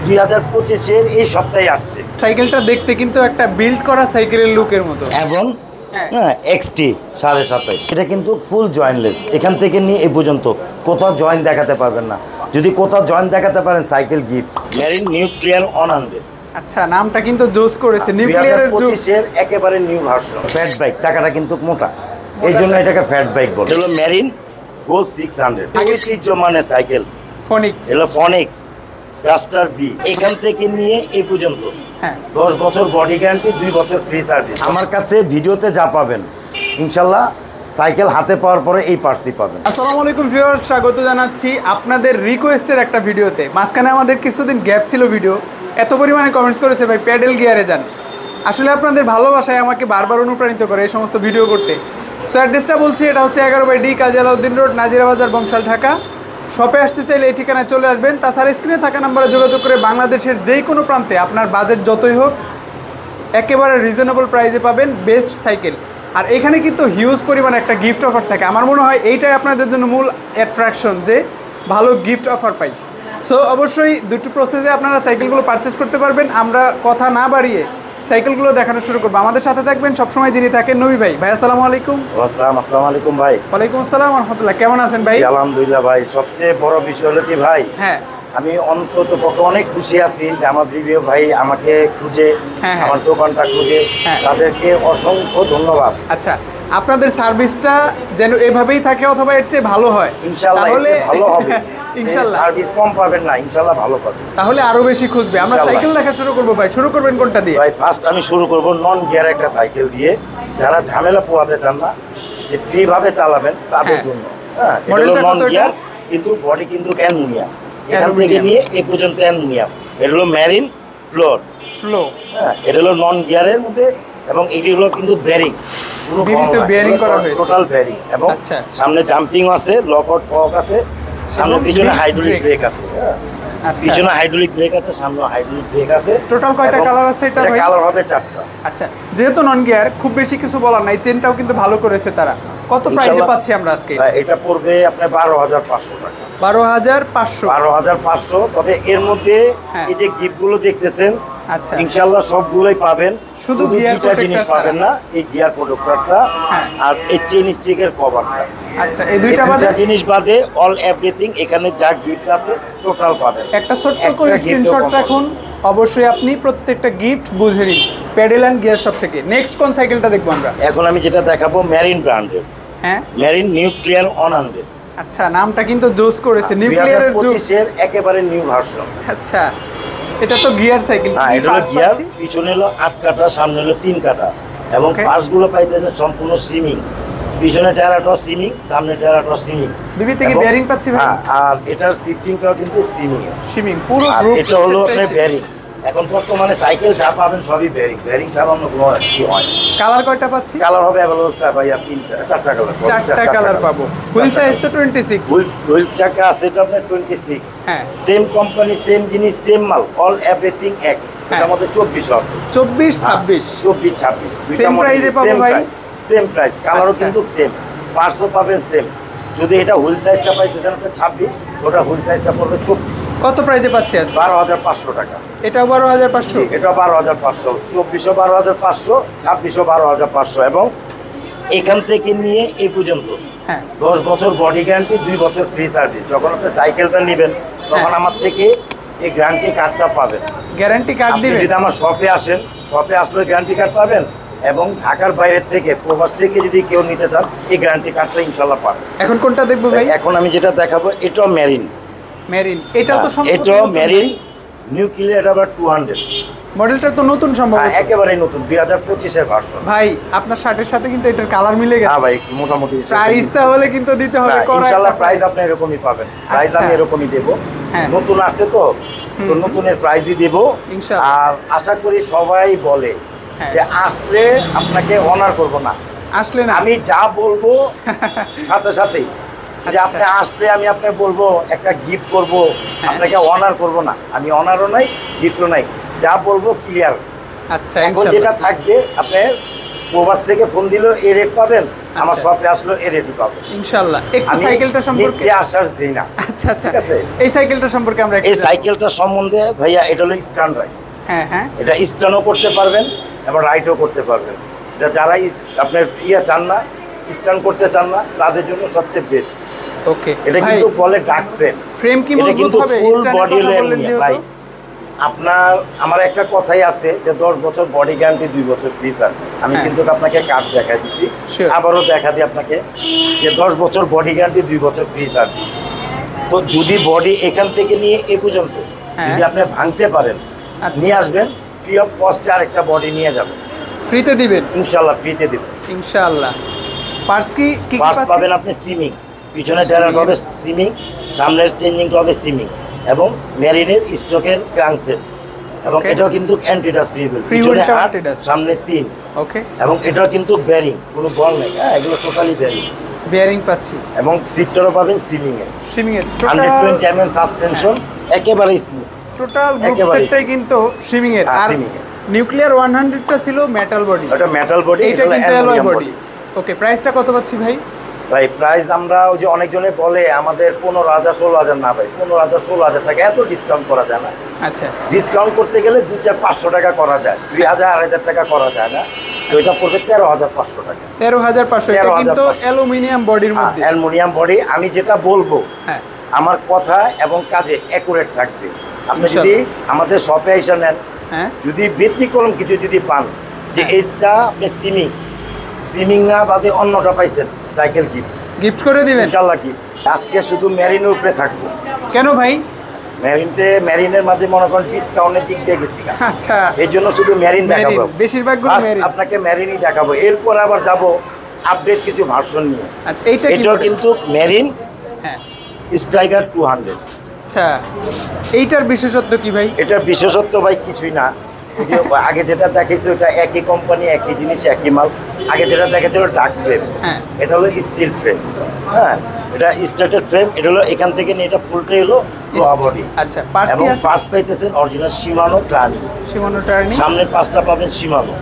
2025-এর এই সপ্তাহে আসছে। সাইকেলটা দেখতে কিন্তু একটা বিল্ড করা সাইকেলের লুকের মতো এবং এক্সটি 27.5 এটা কিন্তু ফুল জয়েন্টলেস। এখান থেকে নিয়ে এই পর্যন্ত কোথাও জয়েন্ট দেখাতে পারবেন না। যদি কোথাও জয়েন্ট দেখাতে পারেন সাইকেল গিফট। Marine nuclear 100। আচ্ছা, নামটা কিন্তু জোস করেছে, নিউক্লিয়ারের 2025-এর একেবারে নিউ ভার্সন। ফ্যাট বাইক, চাকাটা কিন্তু মোটা, এই জন্য এটাকে ফ্যাট বাইক বলে। এটা হলো মেরিন গো 600, ঐতিহ্যমানের সাইকেল। ফনিক্স, এগুলো ফনিক্স রাস্টার বি। এখান থেকে নিয়ে এই পর্যন্ত 10 বছর বডি গ্যারান্টি, 2 বছর ফ্রি সার্ভিস। আমার কাছে ভিডিওতে যা পাবেন ইনশাল্লাহ সাইকেল হাতে পাওয়ার পরে এই পার্টসই পাবেন। আসসালামু আলাইকুম ভিউয়ার্স, স্বাগত জানাচ্ছি আপনাদের রিকোয়েস্টের একটা ভিডিওতে। মাঝখানে আমাদের কিছুদিন গ্যাপ ছিল ভিডিও, এত পরিমাণে কমেন্টস করেছে ভাই প্যাডেল গিয়ারে যান। আসলে আপনাদের ভালোবাসায় আমাকে বারবার অনুপ্রাণিত করে এই সমস্ত ভিডিও করতে। সো অ্যাড্রেসটা বলছি, এটা হচ্ছে 11/D কাজী আলাউদ্দিন রোড, নাজিরা বাজার, বংশাল, ঢাকা। শপে আসতে চাইলে এই ঠিকানায় চলে আসবেন। তাছাড়া স্ক্রিনে থাকা নাম্বারে যোগাযোগ করে বাংলাদেশের যেই কোনো প্রান্তে আপনার বাজেট যতই হোক একেবারে রিজনেবল প্রাইসে পাবেন বেস্ট সাইকেল। আর এখানে কিন্তু হিউজ পরিমাণে একটা গিফট অফার থাকে। আমার মনে হয় এইটাই আপনাদের জন্য মূল অ্যাট্রাকশন, যে ভালো গিফট অফার পাই। সো অবশ্যই দুটো প্রসেসে আপনারা সাইকেলগুলো পারচেস করতে পারবেন। আমরা কথা না বাড়িয়ে সাইকেলগুলো দেখানো শুরু করবো। আমাদের সাথে থাকবেন সবসময় যিনি থাকেন, নবী ভাই। ভাই আসসালামু আলাইকুম। আসসালামু আলাইকুম ভাই। ওয়ালাইকুম আসসালাম ওয়া রাহমাতুল্লাহ। কেমন আছেন ভাই? আলহামদুলিল্লাহ ভাই। সবচেয়ে বড় বিষয় হলো কি ভাই, আমি অন্তত পক্ষে অনেক খুশি আছি যে আমার রিভিউ ভাই আমাকে খুঁজে, আমার দোকানটা খুঁজে, তাদেরকে অসংখ্য ধন্যবাদ। আচ্ছা, আপনাদের সার্ভিসটা যেন এভাবেই থাকে অথবা এর চেয়ে ভালো হয় ইনশাআল্লাহ। ভালো হবে ইনশাআল্লাহ। সার্ভিস কম পাবেন না, ইনশাআল্লাহ ভালো পাবেন। তাহলে আরো বেশি খুঁজবে। আমরা সাইকেল দেখা শুরু করব ভাই। শুরু করবেন কোনটা দিয়ে? ভাই ফার্স্ট আমি শুরু করব নন গিয়ার একটা সাইকেল দিয়ে। যারা ঝামেলা পোহাতে চান না, যে ফ্রি ভাবে চালাবেন তাদের জন্য। হ্যাঁ, এটা হলো নন গিয়ার, কিন্তু বডি কিন্তু অ্যালুমিনিয়াম। এখান থেকে নিয়ে এই পর্যন্ত অ্যালুমিনিয়াম। এটা হলো মেরিন ফ্লো। হ্যাঁ, এটা হলো নন গিয়ারের মধ্যে, এবং এটি হলো কিন্তু বেরিং, বেয়ারিং করা হয়েছে, টোটাল বেরিং। এবং সামনে জাম্পিং আছে, লক আউট ফক আছে, সামনে পিছনে হাইড্রোলিক ব্রেক আছে। পিছনে হাইড্রোলিক ব্রেক আছে, সামনে হাইড্রোলিক ব্রেক আছে। টোটাল কয়টা কালার আছে এটা ভাই? কালার হবে 4টা। আচ্ছা, যেহেতু নন গিয়ার খুব বেশি কিছু বলার নাই, চেনটাও কিন্তু ভালো করেছে তারা। কত প্রাইসে পাচ্ছি আমরা আজকে? এটা পড়বে আপনার 12,500 টাকা। 12,500। 12,500। তবে এর মধ্যে এই যে গিফটগুলো দেখতেছেন, আচ্ছা ইনশাআল্লাহ সবগুলোই পাবেন। শুধু দুইটা জিনিস পাবেন না, এই গিয়ার প্রোটেক্টরটা আর এই চেইন স্টিকের কভারটা। আচ্ছা, এই দুইটা জিনিস বাদে অল এভরিথিং এখানে যা গিফট আছে টোটাল পাবেন। একটা ছোট্ট করে স্ক্রিনশট রাখুন, অবশ্যই আপনি প্রত্যেকটা গিফট বুঝে নিন প্যাডেল এন্ড গিয়ার শপ থেকে। নেক্সট কোন সাইকেলটা দেখবো আমরা? এখন আমি যেটা দেখাবো মেরিন ব্র্যান্ডের। Marine nuclear 100। আচ্ছা, নামটা কিন্তু জোস করেছে, নিউক্লিয়ারের 2025-এর একেবারে নিউ ভার্সন। আচ্ছা, এটা তো গিয়ার সাইকেল। এটা হলো গিয়ার, পিছনে হলো 8 কাটা, সামনে হলো 3 কাটা, এবং পার্টসগুলো পাইতেছে সম্পূর্ণ সিমিং। পিছনে টেরাটস সিমিং, সামনে টেরাটস সিমিং। বিবি থেকে বেয়ারিং পাচ্ছি ভাই। আর এটার শিফটিংটাও কিন্তু সিমিং পুরো। এটা হলো আপনার বেয়ারিং। এখন বর্তমানে সাইকেল যা পাবেন সবই বেয়ারিং। বেয়ারিং ছাড়া অন্য কোনো কি হয়। কালার কয়টা পাচ্ছি? কালার হবে अवेलेबल ভাইয়া 4টা কালার। 4টা কালার পাবো। হুইল সাইজ তো 26। হুইল চাকা আছে এটা আপনার 26। সেম কোম্পানি, সেম জিনিস, সেম মাল, অল এভরিথিং এক। এটার মধ্যে 24 আছে। 24 26 24 26 সেম প্রাইসে পাবো ভাই। সেম প্রাইস, কালারও কিন্তু সেম, পার্টসও পাবেন সেম। যদি এটা হুইল সাইজটা পাইতেছেন আপনি 26, ওটা হুইল সাইজটা পড়বে 24। কত প্রাইসে পাচ্ছি আজকে? 12,500 টাকা। এটাও 12,500। এটা 12,500, 24ও 12,500, 26ও 12,500। এবং এখান থেকে নিয়ে এই পর্যন্ত 10 বছর বডি গ্যারান্টি, 2 বছর ফ্রি সার্ভিস। যখন আপনি সাইকেলটা নেবেন তখন আমার থেকে এই গ্যারান্টি কার্ডটা পাবেন। গ্যারান্টি কার্ড দিবেন? যদি আমার শপে আসেন, শপে আসলে গ্যারান্টি কার্ড পাবেন। এবং ঢাকার বাইরের থেকে, প্রবাস থেকে যদি কেউ নিতে চান, এই গ্যারান্টি কার্ডটা ইনশাআল্লাহ পাবেন। এখন কোনটা দেখবো ভাই? এখন আমি যেটা দেখাবো এটাও মেরিন। এটাও তো সম্পূর্ণ এটাও মেরিন নিউক্লিয়ার আবার 200। মডেলটা তো নতুন সম্ভব। একেবারে নতুন, 2025-এর ভার্সন। ভাই আপনার শার্টের সাথে কিন্তু এটার কালার মিলে গেছে। হ্যাঁ ভাই, মোটামুটি প্রাইসটা হলে কিন্তু দিতে হবে। ইনশাআল্লাহ প্রাইস আপনি এরকমই পাবেন। প্রাইস আমি এরকমই দেব। নতুন আসছে তো নতুনের প্রাইসই দেব। আর আশা করি সবাই বলে যে আসলে আপনাকে অনার করব না, আসলে না আমি যা বলবো সাথে সাথেই যে আপনি আসলে আমি আপনাকে বলবো একটা গিফট করব, আপনাকে অনার করব না। আমি অনারও নাই, গিফটও নাই, যা বলবো ক্লিয়ার। আচ্ছা, এখন যেটা থাকবে আপনার প্রবাস থেকে ফোন দিলেও এই রেট পাবেন, আমার শপে আসলেও এই রেটই পাবেন ইনশাআল্লাহ। একটু সাইকেলটা সম্পর্কে আশ্বাস দিই না। আচ্ছা আচ্ছা, এই সাইকেলটা সম্পর্কে আমরা এই সাইকেলটা সম্বন্ধে ভাইয়া, এটা হলো স্ট্যান্ড রাইড। হ্যাঁ হ্যাঁ, এটা স্ট্যান্ডও করতে পারবেন এবং রাইডও করতে পারবেন। এটা যারা আপনার চান না, স্ট্যান্ড করতে চান না, তাদের জন্য সবচেয়ে বেস্ট। ওকে, এটা কিন্তু বলে ডাক ফ্রেম। ফ্রেম কি মজবুত হবে? ফুল বডি ভাই, আপনার আমার একটা কথাই আছে যে 10 বছর বডি গ্যারান্টি, 2 বছর ফ্রি সার্ভিস। আমি কিন্তু আপনাকে কার্ড দেখা দিছি, আবারও দেখা দিই আপনাকে যে 10 বছর বডি গ্যারান্টি, 2 বছর ফ্রি সার্ভিস। তো যদি বডি এখান থেকে নিয়ে এ পর্যন্ত যদি আপনি ভাঙতে পারেন, নিয়ে আসবেন, ফ্রি অফ কস্টে আরেকটা বডি নিয়ে যাবেন। ফ্রিতে দিবেন ইনশাআল্লাহ, ফ্রিতে দিবেন ইনশাআল্লাহ। পার্টস কি পাবেন আপনি? সিমিং, পিছনে টায়ার হবে সিমিং, সামনের চেঞ্জিংটা হবে সিমিং, এবং মেরিনের স্টকের ক্রাঙ্কসেট, এবং এটাও কিন্তু অ্যান্টিডাস্ট ফ্রি, পিছনে 8 সামনে 3। ওকে, এবং এটাও কিন্তু বেয়ারিং, কোনো বল নেই। হ্যাঁ, এগুলো টোটালি বেয়ারিং পাচ্ছি, এবং সিটটারও পাবেন সিমিং এর 120 mm সাসপেনশন, একেবারে স্মুথ। টোটাল গ্রুপ সেটটাই কিন্তু সিমিং এর। আর নিউক্লিয়ার 100টা ছিল মেটাল বডি, এটা মেটাল বডি, এটা কিন্তু অ্যালয় বডি। ওকে, প্রাইসটা কত পাচ্ছি ভাই? ভাই প্রাইস আমরা ওই যে অনেকজনে বলে আমাদের 15,000 16,000, না ভাই 15,000 16,000 টাকা এত ডিসকাউন্ট করা যায় না। আচ্ছা, ডিসকাউন্ট করতে গেলে 2-4-500 টাকা করা যায়, 2,000 2,500 টাকা করা যায় না। তো এটা পড়বে 13,500 টাকা। 13,500, এটা কিন্তু অ্যালুমিনিয়াম বডির মধ্যে। Aluminium body. আমি যেটা বলবো, হ্যাঁ, আমার কথা এবং কাজে অ্যাকুরেট থাকবে। আপনি যদি আমাদের শপে এসে নেন, হ্যাঁ, যদি ব্যতিক্রম কিছু যদি পান, যে এইটা আপনি সিমিং না বাদে অন্যটা পাইছেন, সাইকেল গিফট করে দিবেন ইনশাআল্লাহ। আজকে শুধু মেরিনের উপরে থাকবো। কেন ভাই? মেরিনের মাঝে মনে করেন ডিসকাউন্টের দিক দিয়ে গেছি। আচ্ছা, এই জন্য শুধু মেরিন দেখাবো, বেশিরভাগ আপনাকে মেরিনই দেখাবো। এরপর আবার যাব আপডেট কিছু ভার্সন নিয়ে। এটাও কিন্তু মেরিন, হ্যাঁ, স্ট্রাইকার 200। আচ্ছা, এইটার বিশেষত্ব কি ভাই? এটার বিশেষত্ব ভাই কিছুই না, আগে যেটা দেখেছি ওটা একই কোম্পানি, একই জিনিস, একই মাল। আগে যেটা দেখেছিল ডার্ক ফ্রেম, হ্যাঁ, এটা হলো স্টিল ফ্রেম। হ্যাঁ, এটা স্টার্টেড ফ্রেম। এটা হলো এখান থেকে নিয়ে এটা ফুলটাই হলো লোহা বডি। আচ্ছা, এবং পার্টস পাইতেছেন অরিজিনাল শিমানো টার্নি, সামনের 5টা পাবেন শিমানো,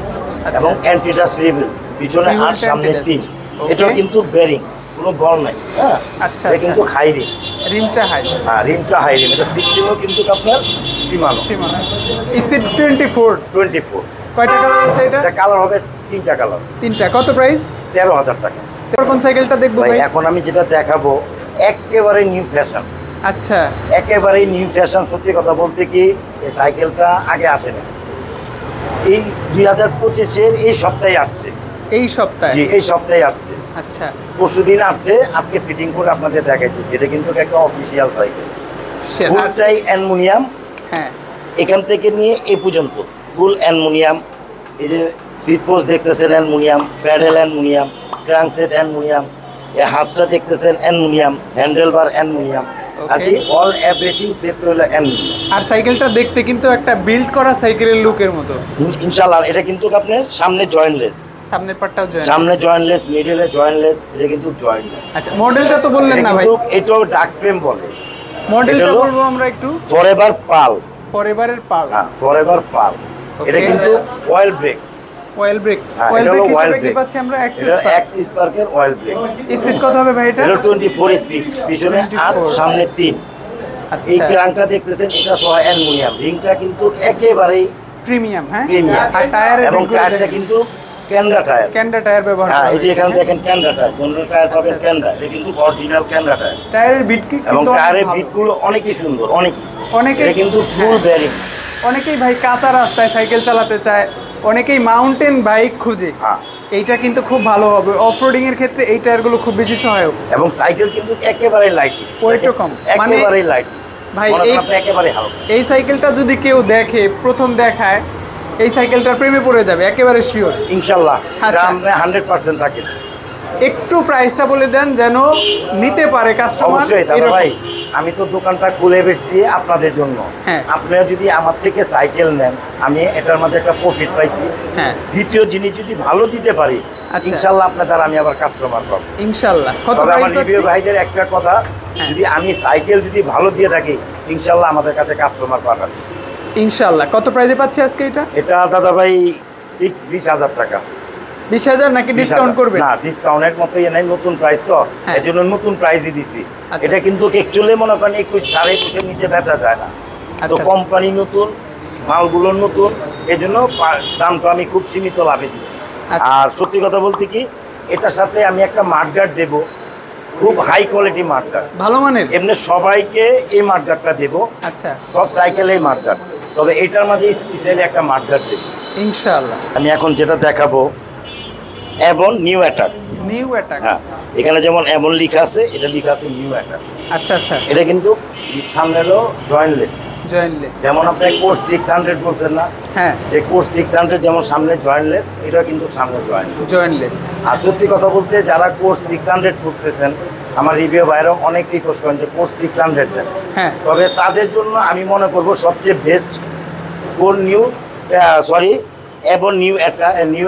এবং অ্যান্টিডাস্ট রিভিল, পিছনে 8 সামনে 3। এটাও কিন্তু বেরিং, কোনো বল নাই। হ্যাঁ, আচ্ছা, এটা কিন্তু হাই রিম, রিমটা হাই। হ্যাঁ, রিমটা হাই রিম। এটা সিফটিংও কিন্তু আপনার শিমানো। স্পিড 24। কয়টা কালার আছে এটা? এটা কালার হবে 3টা কালার। 3টা। কত প্রাইস? 13,000 টাকা। কোন সাইকেলটা দেখবো ভাই? এখন আমি যেটা দেখাবো একেবারে নিউ ফ্যাশন। আচ্ছা, একেবারে নিউ ফ্যাশন। সত্যি কথা বলতে কি, এই সাইকেলটা আগে আসে না, এই 2025-এর এই সপ্তাহে আসছে। এই সপ্তাহে? জি, এই সপ্তাহে আসছে। আচ্ছা, পরশুদিন আসছে, আজকে ফিটিং করে আপনাদের দেখাইতেছি। এটা কিন্তু একটা অফিসিয়াল সাইকেল, ফুলটাই অ্যালুমিনিয়াম। হ্যাঁ, এখান থেকে নিয়ে এই পর্যন্ত ফুল অ্যালুমিনিয়াম। এই যে সিট পোস্ট দেখতেছেন অ্যালুমিনিয়াম, প্যাডেল অ্যালুমিনিয়াম, ক্রাঙ্কসেট অ্যালুমিনিয়াম, এই হাতটা দেখতেছেন অ্যালুমিনিয়াম, হ্যান্ডেল বার অ্যালুমিনিয়াম, আর কি অল এভরিথিং সেট হলো অ্যালুমিনিয়াম। আর সাইকেলটা দেখতে কিন্তু একটা বিল্ড করা সাইকেলের লুকের মতো ইনশাআল্লাহ। এটা কিন্তু আপনার সামনে জয়েন্টলেস, সামনের পার্টটাও সামনে জয়েন্টলেস, মিডলে জয়েন্টলেস, এটা কিন্তু জয়েন্টলেস। আচ্ছা, মডেলটা তো বললেন না ভাই? এটাও ডার্ক ফ্রেম বলে। মডেলটা বলবো আমরা একটু। ফরএভার পাল। ফরএভারের পাল। হ্যাঁ, ফরএভার পাল। এটা কিন্তু oil brake. Oil brake. Oil brake হিসেবে কি পাচ্ছি আমরা? এক্সিস পার্কের অয়েল ব্রেক। স্পিড কত হবে ভাই এটা? 24 স্পিড, পিছনে 8 সামনে 3। এই ক্রাঙ্কটা দেখতেছেন, এটা সহ অ্যালুমিনিয়াম। রিংটা কিন্তু একেবারেই প্রিমিয়াম। হ্যাঁ, প্রিমিয়াম। আর টায়ারের, এবং টায়ারটা কিন্তু ক্যান্ডা টায়ার। ক্যান্ডা টায়ার ব্যবহার করা। হ্যাঁ, এই যে এখানে দেখেন ক্যান্ডা টায়ার, কোন টায়ার পাবেন ক্যান্ডা। এটা কিন্তু অরিজিনাল ক্যান্ডা টায়ার। টায়ারের বিট কি? এবং টায়ারের বিটগুলো অনেকই সুন্দর, অনেকেই। এটা কিন্তু ফুল বেয়ারিং। অনেকেই ভাই কাঁচা রাস্তায় সাইকেল চালাতে চায়, অনেকেই মাউন্টেন বাইক খুঁজে। হ্যাঁ, এইটা কিন্তু খুব ভালো হবে অফরোডিং এর ক্ষেত্রে। এই টায়ারগুলো খুব বেশি সহায়ক। এবং সাইকেল কিন্তু একেবারে লাইট, ওয়েটও কম, একেবারে লাইট ভাই। একেবারে হালকা। এই সাইকেলটা যদি কেউ দেখে, প্রথম দেখায়, এই সাইকেলটার প্রেমে পড়ে যাবে, একেবারে শিওর ইনশাআল্লাহ। আমরা 100% থাকি। একটু প্রাইসটা বলে দেন যেন নিতে পারে কাস্টমার। অবশ্যই দাদা ভাই, আমি তো দোকানটা খুলে বেচছি আপনাদের জন্য। হ্যাঁ, আপনারা যদি আমার থেকে সাইকেল নেন, আমি এটার মাঝে একটা প্রফিট পাইছি। হ্যাঁ, দ্বিতীয় জিনিস যদি ভালো দিতে পারি, ইনশাআল্লাহ আপনার দ্বারা আমি আবার কাস্টমার পাবো ইনশাআল্লাহ। তবে আমার রিভিউ ভাইদের একটা কথা, যদি আমি সাইকেল যদি ভালো দিয়ে থাকি, ইনশাআল্লাহ আমাদের কাছে কাস্টমার পাবেন ইনশাআল্লাহ। কত প্রাইসে পাচ্ছি আজকে এটা? এটা দাদা ভাই 20,000 টাকা। 20,000 নাকি ডিসকাউন্ট করবে? না, ডিসকাউন্টের মতো নাই, নতুন প্রাইস তো, এজন্য নতুন প্রাইসই দিছি। এটা কিন্তু অ্যাকচুয়ালি মনে করেন 21 21.5 নিচে বেচা যায় না, তো কোম্পানি নতুন, মালগুলো নতুন, এজন্য দামটা আমি খুব সীমিত লাভে দিছি। আর সত্যি কথা বলতে কি, এটার সাথে আমি একটা মাঠগার্ড দেব, খুব হাই কোয়ালিটি মাঠগার্ড, ভালো মানের। এমনি সবাইকে এই মাঠগার্ডটা দেব, আচ্ছা, সব সাইকেলেই মাঠগার্ড, তবে এটার মাঝে স্পেশালি একটা মাঠগার্ড দেব ইনশাআল্লাহ। আমি এখন যেটা দেখাবো Evan new attack. New attack, হ্যাঁ, এখানে যেমন এভন লেখা আছে, এটা লেখা আছে নিউ অ্যাটাক। আচ্ছা আচ্ছা, এটা কিন্তু সামনে হলো জয়েন্টলেস। যেমন আপনি কোর্স 600 বলছেন না, হ্যাঁ, এই কোর্স 600 যেমন সামনে জয়েন্টলেস, এটা কিন্তু সামনে জয়েন্টলেস। আর সত্যি কথা বলতে, যারা কোর্স 600 খুঁজতেছেন, আমার রিভিউ ভাইরাও অনেক রিকোয়েস্ট করেন যে কোর্স 600 দেন, হ্যাঁ, তবে তাদের জন্য আমি মনে করব সবচেয়ে best core new Evan new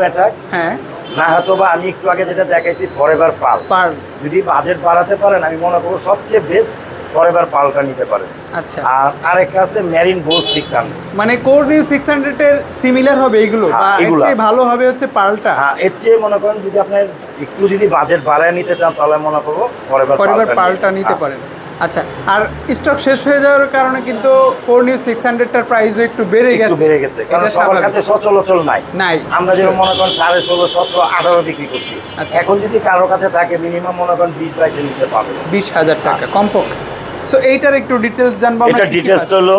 attack, হ্যাঁ, না হয়তো বা আমি একটু আগে যেটা দেখাইছি ফরএভার পার্ল। যদি বাজেট বাড়াতে পারেন, আমি মনে করব সবচেয়ে বেস্ট ফরএভার পার্লটা নিতে পারেন। আচ্ছা, আর আরেকটা আছে মেরিন গোল্ড 600, মানে কোর নিউ 600 এর সিমিলার হবে এগুলো, বা এর চেয়ে ভালো হবে হচ্ছে পার্লটা। হ্যাঁ, এর চেয়ে মনে করেন যদি আপনি একটু যদি বাজেট বাড়ায় নিতে চান, তাহলে মনে করব ফরএভার পার্লটা নিতে পারেন। আচ্ছা, আর স্টক শেষ হয়ে যাওয়ার কারণে কিন্তু কোর নিউ 600 টার প্রাইসও একটু বেড়ে গেছে, কারণ সবার কাছে সচল নাই। আমরা যেরকম মনে করেন 16.5, 17, 18 বিক্রি করছি, এখন যদি কারোর কাছে থাকে মিনিমাম মনে করেন 20-22 এর নিচে পাবে, 20,000 টাকা কমপক্ষে। সো এইটার একটু ডিটেইলস জানবো আমরা। এটা ডিটেইলস হলো,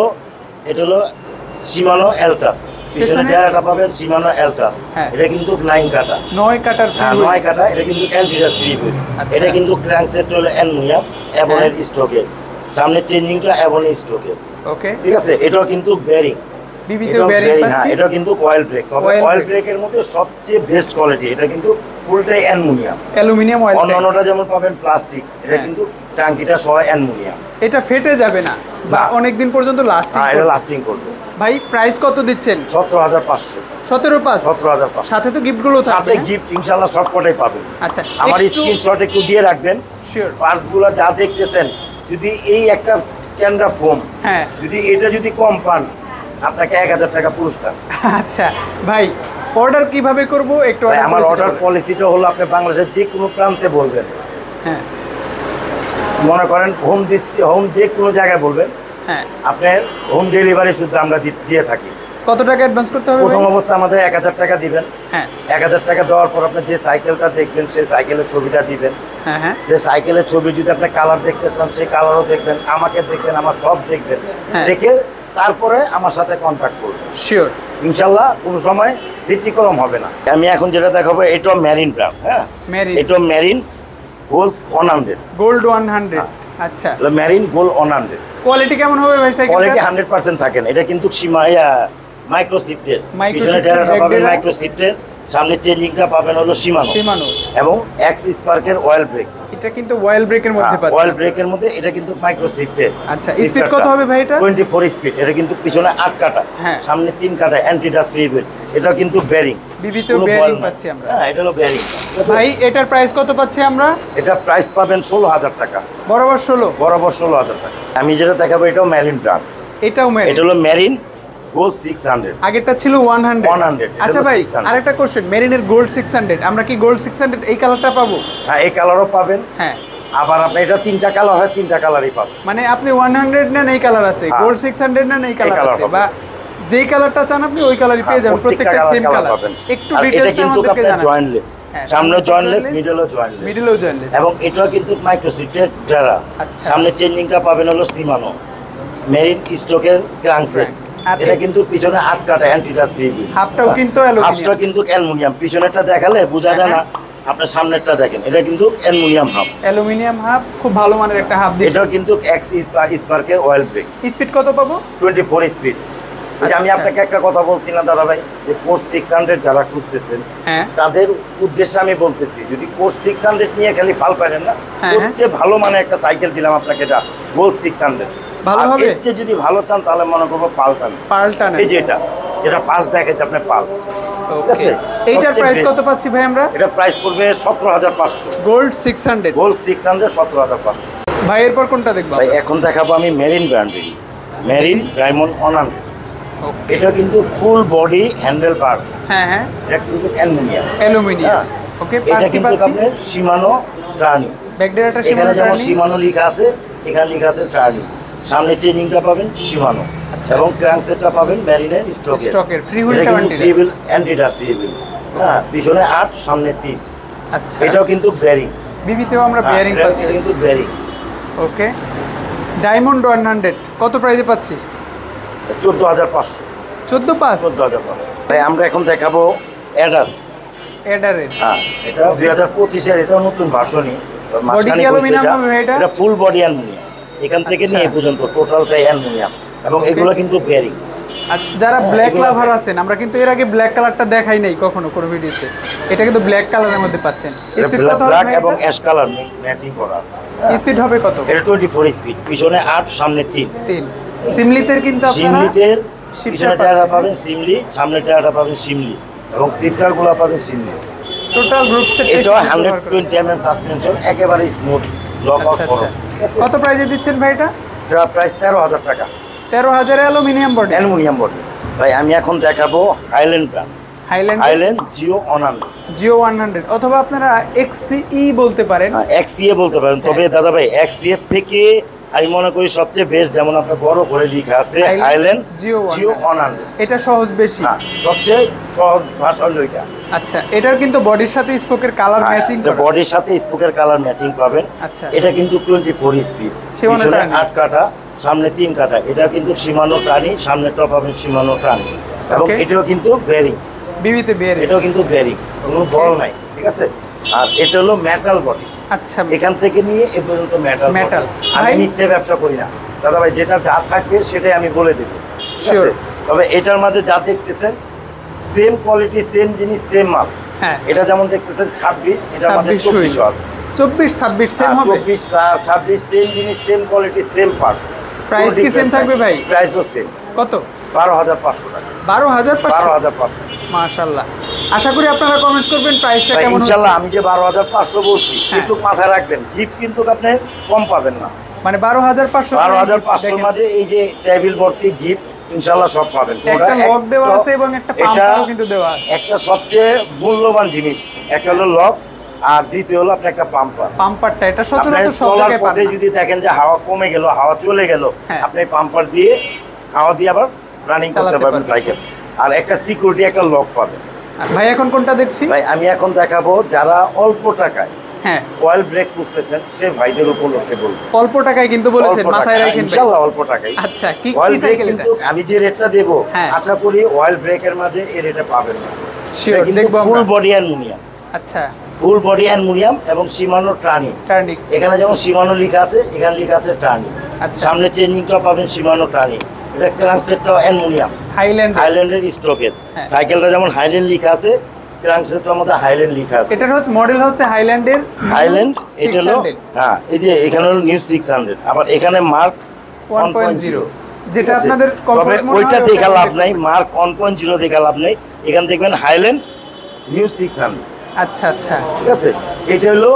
এটা হলো শিমানো এলটাস, পিছনে টায়ারটা পাবেন শিমানো এলটাস। এটা কিন্তু 9 কাটা, 9 কাটার ফ্রি, 9 কাটা। এটা কিন্তু অ্যান্টিডাস ফ্রি হুইল, এটা কিন্তু ক্র্যাঙ্কসেট হলো অ্যালুমিনিয়াম এভনের স্ট্রোকে, সামনে চেঞ্জিংটা এভনের স্ট্রোকে, ওকে, ঠিক আছে। এটাও কিন্তু বেয়ারিং, বিবিতে বেয়ারিং পাচ্ছি। এটা কিন্তু কয়েল ব্রেক, তবে কয়েল ব্রেকের মধ্যে সবচেয়ে বেস্ট কোয়ালিটি, এটা কিন্তু ফুলটাই অ্যালুমিনিয়াম অয়েল। অন্যটা যেমন পাবেন প্লাস্টিক, এটা কিন্তু ট্যাঙ্কিটা সহ অ্যালুমিনিয়াম, এটা ফেটে যাবে না বা অনেক দিন পর্যন্ত লাস্টিং করবে। ভাই প্রাইস কত দিচ্ছেন? 17,500। 17,500 সাথে তো গিফটগুলো থাকবে, সাথে গিফট ইনশাআল্লাহ সবকটাই পাবেন। আচ্ছা, আমার স্ক্রিনশট একটু দিয়ে রাখবেন, শিওর। পার্টসগুলো যা দেখতেছেন, যদি এই একটা ক্যান্ডা ফোম, হ্যাঁ, যদি এটা যদি কম পান, আপনাকে 1,000 টাকা পুরস্কার। আচ্ছা ভাই, অর্ডার কিভাবে করব একটু? আমার অর্ডার পলিসিটা হলো, আপনি বাংলাদেশের যে কোনো প্রান্তে বলবেন, হ্যাঁ, মনে করেন হোম যে কোনো জায়গায় বলবেন, হ্যাঁ, আপনার হোম ডেলিভারি শুধু আমরা দিয়ে থাকি। কত টাকা অ্যাডভান্স করতে হবে? প্রথম অবস্থা আমাদের 1,000 টাকা দিবেন, হ্যাঁ, 1,000 টাকা দেওয়ার পর আপনি যে সাইকেলটা দেখবেন, সেই সাইকেলের ছবিটা দিবেন, হ্যাঁ হ্যাঁ, সেই সাইকেলের ছবি যদি আপনি কালার দেখতে চান, সেই কালারও দেখবেন, আমাকে দেখবেন, আমার সব দেখবেন, দেখে তারপরে আমার সাথে কন্ট্যাক্ট করবেন, শিওর ইনশাল্লাহ কোনো সময় ব্যতিক্রম হবে না। আমি এখন যেটা দেখাবো, এটা মেরিন ব্র্যান্ড, হ্যাঁ, এটা মেরিন গোল্ড 100, গোল্ড 100। আচ্ছা, মেরিন গোল্ড 100। কোয়ালিটি কেমন হবে ভাই? সাইকেল কোয়ালিটি 100% থাকে না, এটা কিন্তু মাইক্রো শিফটের, পিছনে টায়ারটা পাবেন মাইক্রো শিফটের, সামনে চেঞ্জিংটা পাবেন হলো শিমানো এবং এক্স স্পার্কের অয়েল ব্রেক। এটা কিন্তু অয়েল ব্রেকের মধ্যে পাচ্ছেন, অয়েল ব্রেকের মধ্যে, এটা কিন্তু মাইক্রো শিফটের। আচ্ছা, স্পিড কত হবে ভাই এটা? 24 স্পিড। এটা কিন্তু পিছনে 8 কাটা, হ্যাঁ, সামনে 3 কাটা, অ্যান্টি ডাস্ট ফ্রি হুইল। এটা কিন্তু বেয়ারিং, বিবিতেও বেয়ারিং পাচ্ছি আমরা, হ্যাঁ, এটা হলো বেয়ারিং। ভাই এটার প্রাইস কত পাচ্ছি আমরা? এটা প্রাইস পাবেন 16,000 টাকা, বরাবর 16,000 টাকা। আমি যেটা দেখাবো, এটাও মেরিন ব্র্যান্ড, এটাও মেরিন, এটা হলো মেরিন গোল্ড 600, আগেরটা ছিল 100। আচ্ছা ভাই, আরেকটা কোশ্চেন, মেরিনের গোল্ড 600, আমরা কি গোল্ড 600 এই কালারটা পাবো? হ্যাঁ, এই কালারও পাবেন, হ্যাঁ, আবার আপনি এটা 3টা কালার হয়, 3টা কালারই পাবেন। মানে আপনি 100 নেন, এই কালার আছে, গোল্ড 600 নেন, এই কালার আছে, বা যেই কালারটা চান আপনি ওই কালারই পেয়ে যাবেন, প্রত্যেকটা সেম কালার পাবেন। একটু ডিটেইলস আমাদেরকে জানান। জয়েন্টলেস, সামনে জয়েন্টলেস, মিডলও জয়েন্টলেস, এবং এটাও কিন্তু মাইক্রো শিফটের ড্রারা। সামনে চেঞ্জিংটা পাবেন হলো শিমানো মেরিন স্ট্রোকের ক্র্যাঙ্কসেট। এটা কিন্তু পিছনে 8 কাটা, অ্যান্টি ডাস্ট ফ্রি হুইল, হাফটাও কিন্তু অ্যালুমিনিয়াম, হাফটা কিন্তু অ্যালুমিনিয়াম। পিছনেরটা দেখালে বোঝা যায় না, আপনার সামনেরটা দেখেন, এটা কিন্তু অ্যালুমিনিয়াম হাফ, খুব ভালো মানের একটা হাফ দিয়েছে। এটা কিন্তু এক্স স্পার্কের অয়েল ব্রেক। স্পিড কত পাবো? 24 স্পিড। আমি আপনাকে একটা কথা বলছিলাম দাদা ভাই, যে কোর্স 600 যারা খুঁজতেছেন, তাদের উদ্দেশ্যে আমি বলতেছি, যদি কোর্স 600 নিয়ে খালি ফাল পারেন না, সবচেয়ে ভালো মানের একটা সাইকেল দিলাম আপনাকে, এটা গোল্ড 600 ভালো হবে। এর চেয়ে যদি ভালো চান, তাহলে মনে করবো পাল্টান, এই যে এটা ফার্স্ট দেখাচ্ছে আপনার পাল। ওকে, এইটার প্রাইস কত পাচ্ছি ভাই আমরা? এটা প্রাইস পড়বে 17,500, গোল্ড 600, 17,500। ভাই এরপর কোনটা দেখবো? ভাই এখন দেখাবো আমি মেরিন ব্র্যান্ডের, মেরিন ডায়মন্ড 100। এটা কিন্তু ফুল বডি হ্যান্ডেল বার। হ্যাঁ হ্যাঁ, এটা কিন্তু অ্যালুমিনিয়াম। ওকে, এটা কিন্তু আপনার শিমানো ট্রানি। ব্যাকডেরাটা এখানে যেমন শিমানো লেখা আছে, এখানে লেখা আছে ট্রানি। সামনে চেনিংটা পাবেন শিমানো, এবং ক্র্যাঙ্কসেটটা পাবেন মেরিনের স্টকের। Free wheel anti dust wheel. হ্যাঁ, পিছনে 8 সামনে 3। আচ্ছা, এটাও কিন্তু বেয়ারিং। বিবিতেও আমরা বেয়ারিং পাচ্ছি। এটা কিন্তু বেয়ারিং। ওকে, ডায়মন্ড 100 কত প্রাইসে পাচ্ছি? 14,500। 14,500। ভাই আমরা এখন দেখাবো এডার। এডারের, হ্যাঁ, এটা 2025 এটা নতুন ভার্সনই। বডি কি অ্যালুমিনিয়াম হবে এটা? এটা ফুল বডি অ্যালুমিনিয়াম। এখান থেকে নিয়ে পর্যন্ত টোটালটাই অ্যালুমিনিয়াম, এবং এগুলো কিন্তু বেয়ারিং। আর যারা ব্ল্যাক লাভার আছেন, আমরা কিন্তু এর আগে ব্ল্যাক কালারটা দেখাই নাই কখনো কোনো ভিডিওতে। এটা কিন্তু ব্ল্যাক কালারের মধ্যে পাচ্ছেন। স্পিড কত হবে? ব্ল্যাক এবং অ্যাশ কালার ম্যাচিং করা আছে। স্পিড হবে কত? এটা 24 স্পিড, পিছনে 8 সামনে 3। সিমলিতের কিন্তু আপনারা সিমলিতের পিছনে টায়ারটা পাবেন সিমলি, সামনে টায়ারটা পাবেন সিমলি, এবং সিফটারগুলো পাবেন সিমলি। টোটাল গ্রুপ সেট এটা 120 mm সাসপেনশন, একেবারে স্মুথ লক আউট করো। কত প্রাইসে দিচ্ছেন ভাই এটা? এটা প্রাইস 13,000 টাকা। 13,000 অ্যালুমিনিয়াম বডি। Aluminium body. ভাই আমি এখন দেখাবো হাইল্যান্ড ব্র্যান্ড। হাইল্যান্ড জিও 100 অথবা আপনারা এক্সসিই বলতে পারেন। হ্যাঁ, এক্সসিএ বলতে পারেন। তবে দাদা ভাই এক্সসিএ থেকে আমি মনে করি সবচেয়ে বেস্ট, যেমন আপনার বড় করে লেখা আছে হাইল্যান্ড জিও 100। এটা সহজ বেশি, সবচেয়ে সহজ ভাষা হলো এটা। আচ্ছা, এটার কিন্তু বডির সাথে স্পোকের কালার ম্যাচিং করা। বডির সাথে স্পোকের কালার ম্যাচিং পাবেন। আচ্ছা, এটা কিন্তু 24 স্পিড, পিছনে 8 কাঠা, সামনে 3 কাঠা। এটা কিন্তু শিমানো ট্রানি, সামনে টপ পাবেন শিমানো ট্রানি, এবং এটাও কিন্তু বেয়ারিং। বিবিতে বেয়ারিং, এটাও কিন্তু বেয়ারিং, কোনো বল নাই, ঠিক আছে। আর এটা হলো মেটাল বডি। আচ্ছা, এখান থেকে নিয়ে এ পর্যন্ত মেটাল। আমি মিথ্যে ব্যবসা করি না দাদা ভাই, যেটা যা থাকবে সেটাই আমি বলে দেব। শিওর। তবে এটার মাঝে যা দেখতেছেন সেম কোয়ালিটি, সেম জিনিস, সেম মাল। হ্যাঁ, এটা যেমন দেখতেছেন 26, এটার মাঝে 24 আছে। 24-26 সেম হবে। 24-26 সেম জিনিস, same quality, same parts. Price কি সেম থাকবে ভাই? প্রাইসও সেম। কত? 12,500 টাকা। 12,500। মাশাআল্লাহ। আশা করি আপনারা কমেন্টস করবেন প্রাইসটা কেমন হচ্ছে। ইনশাআল্লাহ আমি যে 12,500 বলছি একটু মাথায় রাখবেন, গিফট কিন্তু আপনি কম পাবেন না। মানে 12,500 মাঝে এই যে টেবিল ভর্তি গিফট ইনশাআল্লাহ সব পাবেন। একটা লক দেওয়া আছে এবং একটা পাম্পারও কিন্তু দেওয়া আছে। একটা সবচেয়ে মূল্যবান জিনিস, একটা হলো লক, আর দ্বিতীয় হলো আপনি একটা পাম্পারটা। এটা সচরাচর সব জায়গায় পাবেন। যদি দেখেন যে হাওয়া কমে গেল, হাওয়া চলে গেল, আপনি পাম্পার দিয়ে হাওয়া দিয়ে আবার রানিং করতে পারবেন সাইকেল। আর একটা সিকিউরিটি, একটা লক পাবেন। ভাই এখন কোনটা দেখছি? ভাই আমি এখন দেখাবো যারা অল্প টাকায় অয়েল ব্রেক খুঁজতেছেন, সে ভাইদের উপলক্ষে বলবো। অল্প টাকায় কিন্তু বলেছেন, মাথায় রাখেন ইনশাআল্লাহ অল্প টাকায়। আচ্ছা, কি অয়েল ব্রেক সাইকেল কিন্তু আমি যে রেটটা দেব, আশা করি অয়েল ব্রেকের মাঝে এই রেটে পাবেন না। শিওর, দেখবো ফুল বডি অ্যালুমিনিয়াম। আচ্ছা, ফুল বডি অ্যালুমিনিয়াম এবং শিমানো ট্রানি। এখানে যেমন শিমানো লেখা আছে, এখানে লেখা আছে ট্রানি। সামনে চেঞ্জিংটা পাবেন শিমানো ট্রানি। এটা ক্রাঙ্কসেটটাও অ্যালুমিনিয়াম, হাইল্যান্ডের স্ট্রোকের। সাইকেলটা যেমন হাইল্যান্ড লেখা আছে, ক্রাঙ্কসেটটার মধ্যে হাইল্যান্ড লেখা আছে। এটার হচ্ছে মডেল হচ্ছে হাইল্যান্ডের হাইল্যান্ড। এটা হলো হ্যাঁ, এই যে এখানে হলো নিউ 600, আবার এখানে মার্ক 1.0, যেটা আপনাদের কমফর্ট মনে হয়। ওইটা দেখা লাভ নাই, মার্ক 1.0 দেখা লাভ নাই। এখানে দেখবেন হাইল্যান্ড নিউ 600। আচ্ছা আচ্ছা, ঠিক আছে। এটা হলো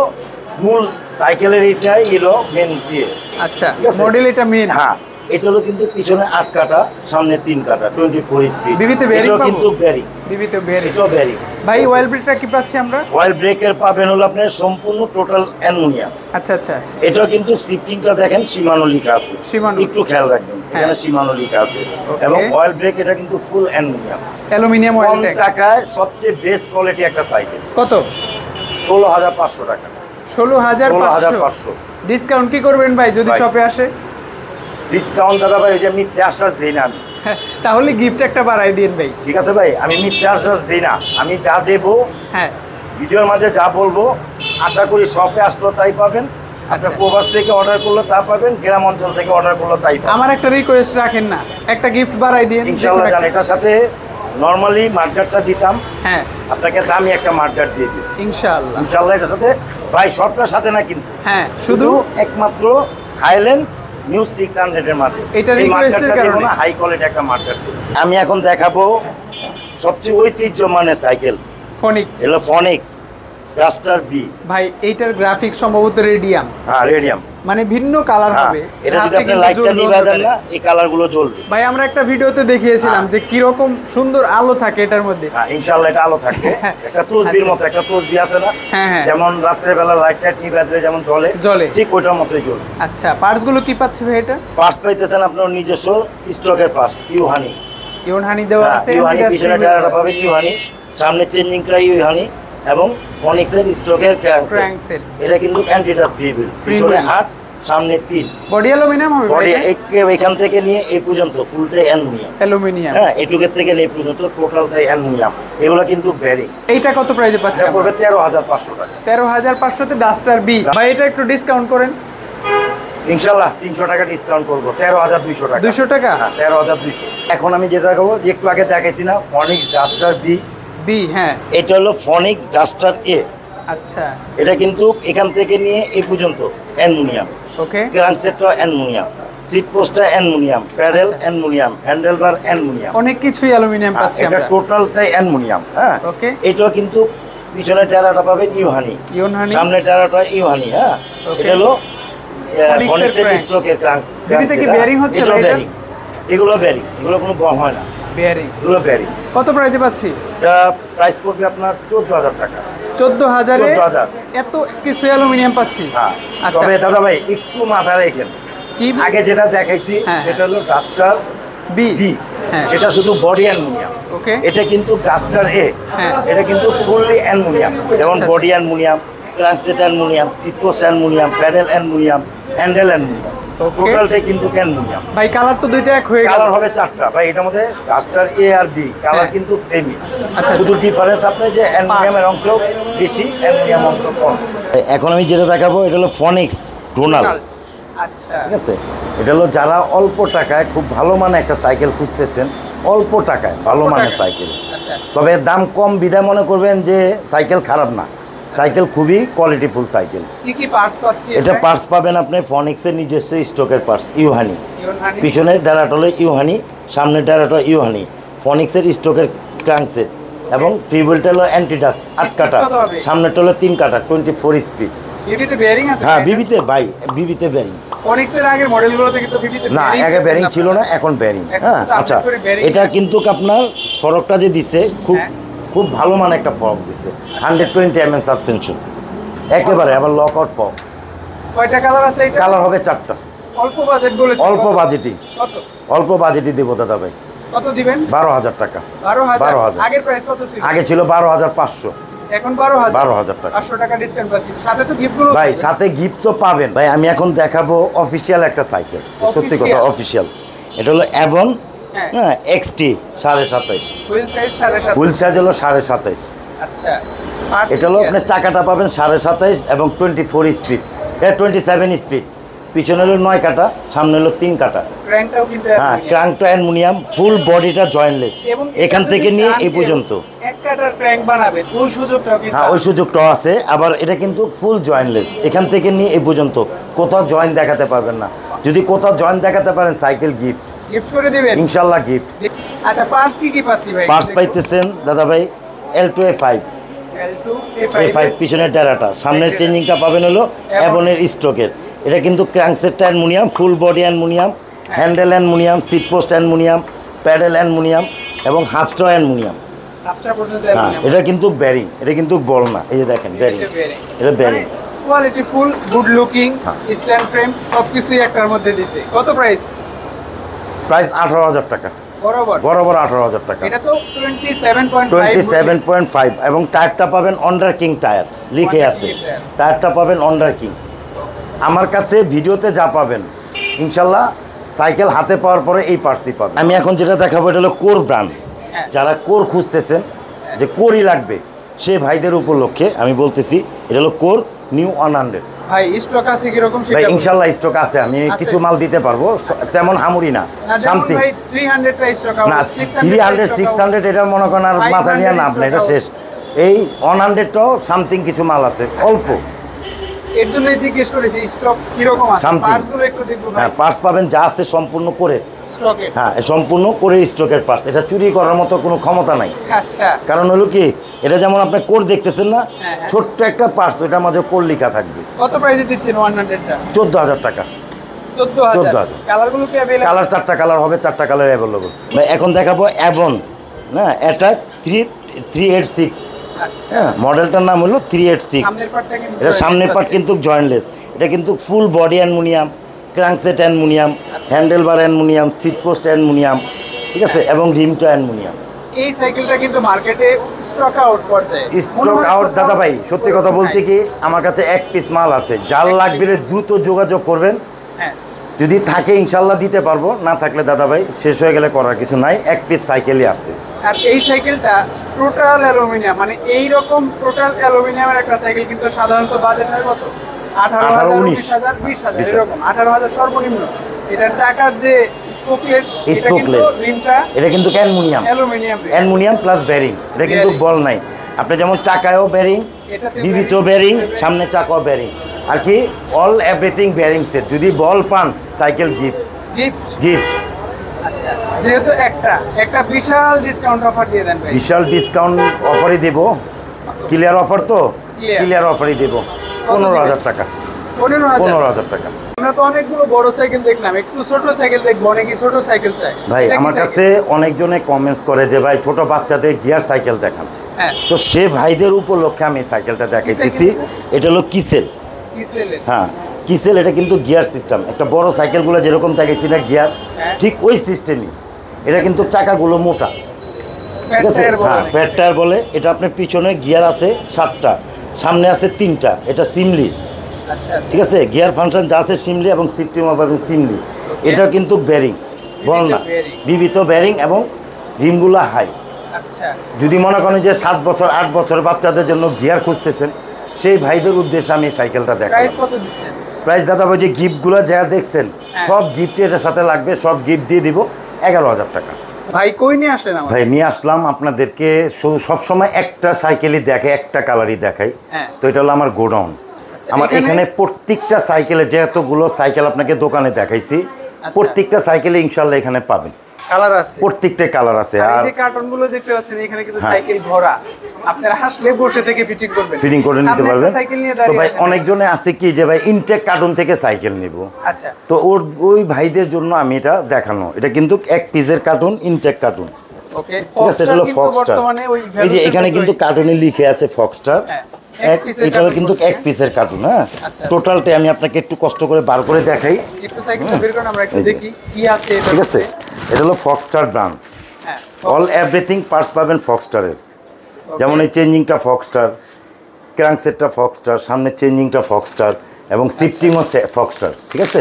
মূল সাইকেলের, এটাই হলো মেন দিয়ে। আচ্ছা, মডেল এটা মেন। হ্যাঁ, এটা হলো কিন্তু পিছনে 8 কাঠা, সামনে 3 কাঠা, 24 স্পিড। বিবিতে বেয়ারিং পাবো কিন্তু বেয়ারিং। বিবিতে বেয়ারিং, এটাও বেয়ারিং। ভাই অয়েল ব্রেকটা কি পাচ্ছি আমরা? অয়েল ব্রেকের পাবেন হলো আপনার সম্পূর্ণ টোটাল অ্যালুমিনিয়াম। আচ্ছা আচ্ছা, এটাও কিন্তু শিফটিংটা দেখেন শিমানো লেখা আছে, শিমানো একটু খেয়াল রাখবেন, এখানে শিমানো লেখা আছে। এবং অয়েল ব্রেক এটা কিন্তু ফুল অ্যালুমিনিয়াম অয়েল ট্যাঙ্ক। কম টাকায় সবচেয়ে বেস্ট কোয়ালিটি একটা সাইকেল। কত? 16,500 টাকা। 16,500। ডিসকাউন্ট কি করবেন ভাই যদি শপে আসে? ডিসকাউন্ট দাদা ভাই ওই যে মিথ্যে আশ্বাস দিই না আমি। তাহলে গিফট একটা বাড়াই দিন ভাই। ঠিক আছে ভাই, আমি মিথ্যে আশ্বাস দিই না। আমি যা দেবো, ভিডিওর মাঝে যা বলবো, আশা করি শপে আসলো তাই পাবেন। আপনার প্রবাস থেকে অর্ডার করলে তা পাবেন, গ্রাম অঞ্চল থেকে অর্ডার করলে তাই পাবেন। আমার একটা রিকোয়েস্ট রাখেন না, একটা গিফট বাড়াই দিন ইনশাআল্লাহ। জান এটার সাথে নরমালি মার্কেটটা দিতাম, আপনাকে দামি একটা মার্কেট দিয়ে দিই ইনশাআল্লাহ। ইনশাআল্লাহ এটার সাথে ভাই সবটার সাথে না কিন্তু, শুধু একমাত্র হাইল্যান্ড নিউ 600 এর মাঝে এই মার্কেটটা দেব না, হাই কোয়ালিটি একটা মার্কেট। আমি এখন দেখাবো সবচেয়ে ঐতিহ্যমানের সাইকেল, ফনিক্স। এলো ফনিক্স রাস্টার বি। ভাই এইটার গ্রাফিক্স সম্ভবত রেডিয়াম। হ্যাঁ, রেডিয়াম। মানে ভিন্ন কালার হবে। এটা যদি আপনি লাইটটা নিভায় দেন না এই কালারগুলো জ্বলবে। ভাই আমরা একটা ভিডিওতে দেখিয়েছিলাম যে কি রকম সুন্দর আলো থাকে এটার মধ্যে। হ্যাঁ ইনশাআল্লাহ এটা আলো থাকবে। একটা তসবির মতো একটা তসবি আছে না, যেমন রাতের বেলা লাইটটা নিভায় দিলে যেমন জ্বলে ঠিক ওইটার মতোই জ্বলবে। আচ্ছা পার্টস গুলো কি পাচ্ছে ভাই? এটা পার্টস পাইতেছেন আপনার নিজস্ব স্টকের পার্টস, ইউহানি দেওয়া আছে। ইউহানি পিছনে টায়ারটা পাবে ইউহানি, সামনে চেঞ্জিংটা ইউহানি এবং ফনিক্সের স্টকের ক্র্যাঙ্কসেট। এটা কিন্তু অ্যান্টিডাস্ট ফ্রি, পিছনে 8 সামনে 3। বডি অ্যালুমিনিয়াম হবে? বডি এখান থেকে নিয়ে এই পর্যন্ত ফুলটাই অ্যালুমিনিয়াম। হ্যাঁ এটুকের থেকে নিয়ে পর্যন্ত টোটালটাই অ্যালুমিনিয়াম। এগুলো কিন্তু ব্যারিং। এইটা কত প্রাইসে পাচ্ছেন? এটা পড়বে 13,500 টাকা। 13,500 তে ডাস্টার বি। ভাই এটা একটু ডিসকাউন্ট করেন ইনশাআল্লাহ 300 টাকা ডিসকাউন্ট করব। 13,200 টাকা। 200 টাকা? হ্যাঁ 13,200। এখন আমি যেটা দেখাবো যে একটু আগে দেখাইছি না ফনিক্স ডাস্টার বি। হ্যাঁ এটা হলো ফনিক্স ডাস্টার এ। আচ্ছা এটা কিন্তু এখান থেকে নিয়ে এই পর্যন্ত অ্যালুমিনিয়াম। ওকে। ক্র্যাঙ্কসেটটা অ্যালুমিনিয়াম, সিট পোস্টটা aluminium, pedal aluminium, handlebar aluminium, অনেক কিছুই অ্যালুমিনিয়াম পাচ্ছি আমরা। এটা টোটালটাই অ্যালুমিনিয়াম। হ্যাঁ ওকে। এটাও কিন্তু পিছনে টায়ারটা পাবেন ইউহানি, সামনে টায়ারটা ইউহানি। হ্যাঁ এটা হলো ফনিক্সের স্ট্রোকের ক্র্যাঙ্ক। বিবিতে কি বেয়ারিং হচ্ছে? এটা বেয়ারিং, এগুলো বেয়ারিং, এগুলো কোনো বম হয় না। বেয়ারিং, এগুলো বেয়ারিং। কত প্রাইসে পাচ্ছি? এটা প্রাইস পড়বে আপনার 14,000 টাকা। 14,000 এ 14,000 এত কিছু অ্যালুমিনিয়াম পাচ্ছি। হ্যাঁ আচ্ছা তবে দাদা ভাই একটু মাথা রাখেন, কি আগে যেটা দেখাইছি সেটা হলো ডাস্টার বি। সেটা শুধু বডি অ্যালুমিনিয়াম। ওকে। এটা কিন্তু ডাস্টার এ, এটা কিন্তু ফুললি অ্যালুমিনিয়াম। যেমন body aluminium, crankset aluminium, seat post aluminium, pedal aluminium, handle aluminium, টোটালটাই কিন্তু অ্যালুমিনিয়াম। ভাই কালার তো দুইটা এক হয়ে গেল। কালার হবে 4টা ভাই, এটার মধ্যে ডাস্টার এ আর বি কালার কিন্তু সেমই। আচ্ছা শুধু ডিফারেন্স আপনি যে অ্যালুমিনিয়ামের অংশ বেশি, অ্যালুমিনিয়াম অংশ কম। এখন আমি যেটা দেখাবো এটা হলো ফনিক্স ডোনাল। আচ্ছা ঠিক আছে, এটা হলো যারা অল্প টাকায় খুব ভালো মানের একটা সাইকেল খুঁজতেছেন, অল্প টাকায় ভালো মানের সাইকেল, তবে দাম কম বিধায় মনে করবেন যে সাইকেল খারাপ না, সাইকেল খুবই কোয়ালিটিফুল সাইকেল। কি কি পার্টস পাচ্ছি? এটা পার্টস পাবেন আপনি ফনিক্সের নিজস্ব স্টকের পার্টস, ইউহানি। পিছনের টায়ারটা হলো ইউহানি, সামনের টায়ারটা ইউহানি, ফনিক্সের স্টকের ক্র্যাঙ্কসেট এবং ফ্রি হুইলটা হলো অ্যান্টিডাস্ট 8 কাটা, সামনেরটা হলো 3 কাটা 24 স্পিড। বিবিতে বেয়ারিং আছে? হ্যাঁ বিবিতে ভাই, বিবিতে বেয়ারিং। ফনিক্সের আগের মডেলগুলোতে কিন্তু বিবিতে না, আগে বেয়ারিং ছিল না, এখন বেয়ারিং। হ্যাঁ আচ্ছা, এটা কিন্তু আপনার ফরকটা যে দিচ্ছে খুব খুব ভালো মানের একটা ফরক দিচ্ছে, 120 mm সাসপেনশন একেবারে, আবার লক আউট ফরক। কয়টা কালার আছে এটা? কালার হবে 4টা। অল্প বাজেট বলেছেন? অল্প বাজেটই। কত? অল্প বাজেটই দেব দাদা ভাই। কত দিবেন? 12,000 টাকা। 12,000? আগের প্রাইস কত ছিল? আগে ছিল 12,500, এখন 12,000। 12,000 টাকা। 500 টাকা ডিসকাউন্ট পাচ্ছি। সাথে তো গিফটগুলো ভাই, সাথে গিফট তো পাবেন ভাই। আমি এখন দেখাবো অফিশিয়াল একটা সাইকেল, সত্যি কথা অফিশিয়াল। এটা হলো অ্যাভন, হ্যাঁ XT 27.5, wheel size 7.5, wheel size হলো 27.5। আচ্ছা, এটা হলো আপনার চাকাটা পাবেন 27.5 এবং 24 স্পিড, 27 স্পিড। পিছনে হলো 9 কাটা, সামনে হলো 3 কাটা। ক্র্যাঙ্কটাও কিন্তু হ্যাঁ ক্র্যাঙ্কটা অ্যালুমিনিয়াম, ফুল বডিটা জয়েন্টলেস, এখান থেকে নিয়ে এই পর্যন্ত এক কাটার ক্র্যাঙ্ক বানাবেন, ওই সুযোগটাও কিন্তু। হ্যাঁ ওই সুযোগটাও আছে, আবার এটা কিন্তু ফুল জয়েন্টলেস, এখান থেকে নিয়ে এই পর্যন্ত কোথাও জয়েন্ট দেখাতে পারবেন না। যদি কোথাও জয়েন্ট দেখাতে পারেন সাইকেল গিফট করে দিবেন ইনশাআল্লাহ, গিফট। আচ্ছা পার্টস কি কি পাচ্ছি ভাই? পার্টস পাইতেছেন দাদা ভাই L2A5, পিছনের টায়ারটা, সামনের চেঞ্জিংটা পাবেন হলো অ্যাভনের স্টকের। এটা কিন্তু ক্র্যাঙ্কসেটটা aluminium, full body aluminium, handle aluminium, seat post aluminium, pedal aluminium এবং হাফস্টা অ্যালুমিনিয়াম। হ্যাঁ এটা কিন্তু বেয়ারিং, এটা কিন্তু বল না, এই যে দেখেন বেয়ারিং, এটা bearing. Quality full, good looking, stand frame সবকিছুই একটার মধ্যে দিছে। কত প্রাইস? প্রাইস 18,000 টাকা। বরাবর 18,000 টাকা। এটা তো 27.5 এবং টায়ারটা পাবেন অন্ডার কিং টায়ার লিখে আছে, টায়ারটা পাবেন অন্ডার কিং। আমার কাছে ভিডিওতে যা পাবেন ইনশাল্লাহ সাইকেল হাতে পাওয়ার পরে এই পার্টসই পাবেন। আমি এখন যেটা দেখাবো এটা হলো কোর ব্র্যান্ড। যারা কোর খুঁজতেছেন যে কোরই লাগবে সেই ভাইদের উপলক্ষে আমি বলতেছি, এটা হলো কোর নিউ 100। ভাই স্টক আছে কি রকম? ভাই ইনশাআল্লাহ স্টক আছে, আমি কিছু মাল দিতে পারবো, তেমন হামুরি না, শান্তি। ভাই 300 টা স্টক আছে না, 300 600 এটা মনে করেন আর মাথা নিয়ে না, আপনি এটা শেষ। এই 100টাও সামথিং কিছু মাল আছে, অল্প এর জন্যই জিজ্ঞেস করেছি স্টক কি রকম আছে, পার্টস গুলো একটু দেখবো ভাই। হ্যাঁ, পার্টস পাবেন যা আছে সম্পূর্ণ করে স্টকে। হ্যাঁ, সম্পূর্ণ করে স্টকের পার্টস। এটা চুরি করার মতো কোনো ক্ষমতা নাই। আচ্ছা, কারণ হলো কি, এটা যেমন আপনি কোড দেখতেছেন না, ছোট্ট একটা পার্টস, ওইটার মাঝে কোড লেখা থাকবে। কত প্রাইসে দিচ্ছেন 100টা? 14,000 টাকা। 14,000। কালারগুলো কি अवेलेबल? কালার 4টা কালার হবে, 4টা কালার অ্যাভেলেবল। ভাই এখন দেখাবো অ্যাভন, না এটা 386। আচ্ছা, হ্যাঁ, মডেলটার নাম হলো 386। সামনের পার্টটা কিন্তু এটা সামনের পার্ট কিন্তু জয়েন্টলেস। এটা কিন্তু full body aluminium, crankset aluminium, handle bar aluminium, seat post aluminium, ঠিক আছে, এবং রিমটা অ্যালুমিনিয়াম। এই সাইকেলটা কিন্তু মার্কেটে স্টক আউট পর্যায়ে। স্টক আউট দাদা ভাই, সত্যি কথা বলতে কি আমার কাছে এক পিস মাল আছে, যার লাগবে দ্রুত যোগাযোগ করবেন। হ্যাঁ, যদি থাকে ইনশাল্লাহ দিতে পারবো, না থাকলে দাদা ভাই শেষ হয়ে গেলে করার কিছু নাই, এক পিস সাইকেলই আছে। আর এই সাইকেলটা টোটাল অ্যালুমিনিয়াম, মানে এই রকম টোটাল অ্যালুমিনিয়ামের একটা সাইকেল কিন্তু সাধারণত বাজেট হয় কত? 18,000, 20,000, 20,000 এরকম। 18,000 সর্বনিম্ন। এটার চাকার যে স্পোকলেস, এটা কিন্তু অ্যালুমিনিয়াম প্লাস বেরিং। এটা কিন্তু বল নাই। আপনি যেমন চাকায়ও বেরিং, বিবিত বেরিং, সামনে চাকাও বেরিং, আর কি অল এভরিথিং বেরিং সেট। যদি বল পান সাইকেল গিফট। আচ্ছা, যেহেতু একটা বিশাল ডিসকাউন্ট অফার দিয়ে দেন ভাই। বিশাল ডিসকাউন্ট অফারই দেব, ক্লিয়ার অফার তো, ক্লিয়ার অফারই দেব। 15,000 টাকা। 15,000 টাকা। আমরা তো অনেকগুলো বড় সাইকেল দেখলাম, একটু ছোট সাইকেল দেখবো, অনেকে ছোট সাইকেল চাই। ভাই আমার কাছে অনেকজনে কমেন্টস করে যে ভাই ছোট বাচ্চাদের গিয়ার সাইকেল দেখান। তো সে ভাইদের উপলক্ষে আমি সাইকেলটা দেখাইতেছি। এটা হলো কিসেল। হ্যাঁ, কিসেল। এটা কিন্তু গিয়ার সিস্টেম। একটা বড় সাইকেলগুলো যেরকম দেখাইছি না গিয়ার, ঠিক ওই সিস্টেমই। এটা কিন্তু চাকাগুলো মোটা, ঠিক আছে। হ্যাঁ, ফ্যাট টায়ার বলে। এটা আপনার পিছনে গিয়ার আছে 7টা, সামনে আছে 3টা। এটা সিমলি, ঠিক আছে। গিয়ার ফাংশন যা আছে সিমলি, এবং সিফটিমও পাবেন সিমলি। এটা কিন্তু বেরিং, বল না, বিবিত বেরিং, এবং রিমগুলো হাই। যদি মনে করেন যে 7 বছর 8 বছর বাচ্চাদের জন্য গিয়ার খুঁজতেছেন, সেই ভাইদের উদ্দেশ্যে আমি সাইকেলটা দেখাই। প্রাইস দাদা ভাই যে গিফটগুলো যা দেখছেন সব গিফটই এটার সাথে লাগবে, সব গিফট দিয়ে দিব 11,000 টাকা। ভাই কই নিয়ে আসলেন? ভাই নিয়ে আসলাম আপনাদেরকে সবসময় একটা সাইকেলই দেখাই, একটা কালারই দেখাই। তো এটা হলো আমার গোডাউন। আমার এখানে প্রত্যেকটা সাইকেলে, যেহেতুগুলো সাইকেল আপনাকে দোকানে দেখাইছি, প্রত্যেকটা সাইকেলে ইনশাল্লাহ এখানে পাবেন কালার আছে, প্রত্যেকটা কালার আছে। আর এই যে কার্টনগুলো দেখতে পাচ্ছেন এখানে কিন্তু সাইকেল ভরা, আপনারা আসলে বসে থেকে ফিটিং করবেন, ফিটিং করে নিতে পারবেন। তো ভাই অনেকজনে আছে কি যে ভাই ইনটেক কার্টন থেকে সাইকেল নিব। আচ্ছা, তো ওই ভাইদের জন্য আমি এটা দেখানো। এটা কিন্তু এক পিসের কার্টন, ইনটেক কার্টন। ওকে, এটা হলো ফক্সটার। এই যে এখানে কিন্তু কার্টনে লিখে আছে ফক্সটার। এটা কিন্তু এক পিসের কার্টুন। হ্যাঁ, টোটালটা আমি আপনাকে একটু কষ্ট করে বার করে দেখাই। একটু সাইকেলটা বের করুন, আমরা একটু দেখি কি আছে এটা। ঠিক আছে, এটা হলো Foxter brand. All everything parts পাবেন ফক্সটারের। যেমন এই চেঞ্জিংটা ফক্সটার, ক্র্যাঙ্কসেটটা ফক্সটার, সামনে চেঞ্জিংটা ফক্সটার, এবং শিফটিংও ফক্সটার। ঠিক আছে,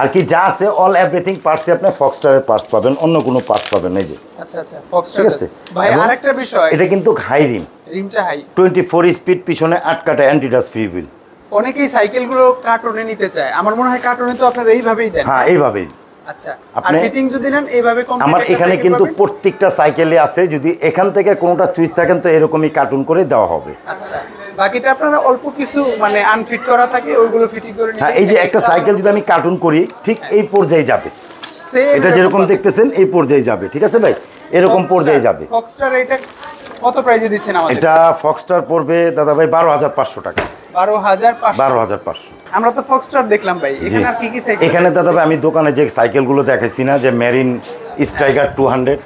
আর কি যা আছে অল এভরিথিং পার্টসই আপনি ফক্সটারের পার্টস পাবেন, অন্য কোনো পার্টস পাবেন এই যে। আচ্ছা আচ্ছা, ফক্সটার। ঠিক আছে ভাই, আরেকটা বিষয়, এটা কিন্তু হাই রিম, রিমটা হাই, 24 স্পিড, পিছনে 8 কাটা অ্যান্টিডাস ফ্রি হুইল। অনেকেই সাইকেলগুলো কার্টনে নিতে চায়, আমার মনে হয় কার্টনে তো আপনারা এইভাবেই দেন। হ্যাঁ, এইভাবেই। আচ্ছা, আর ফিটিং যদি নেন এইভাবে কম। আমার এখানে কিন্তু প্রত্যেকটা সাইকেলে আছে, যদি এখান থেকে কোনোটা চুইস থাকেন তো এরকমই কার্টুন করে দেওয়া হবে। আচ্ছা, বাকিটা আপনারা অল্প কিছু মানে আনফিট করা থাকে ওইগুলো ফিটিং করে নিতে। হ্যাঁ, এই যে একটা সাইকেল যদি আমি কার্টুন করি, ঠিক এই পর্যায়ে যাবে, এটা যেরকম দেখতেছেন এই পর্যায়ে যাবে। ঠিক আছে ভাই, এরকম পর্যায়ে যাবে। ফক্সটার এটা কত প্রাইসে দিচ্ছেন আমাদের? এটা ফক্সটার পড়বে দাদা ভাই 12,500 টাকা। 12,500। আমরা তো ফক্সটার দেখলাম ভাই, এখানে আর কি কি সাইকেল? এখানে দাদা ভাই আমি দোকানে যে সাইকেলগুলো দেখাইছি না, যে মেরিন স্ট্রাইকার 200,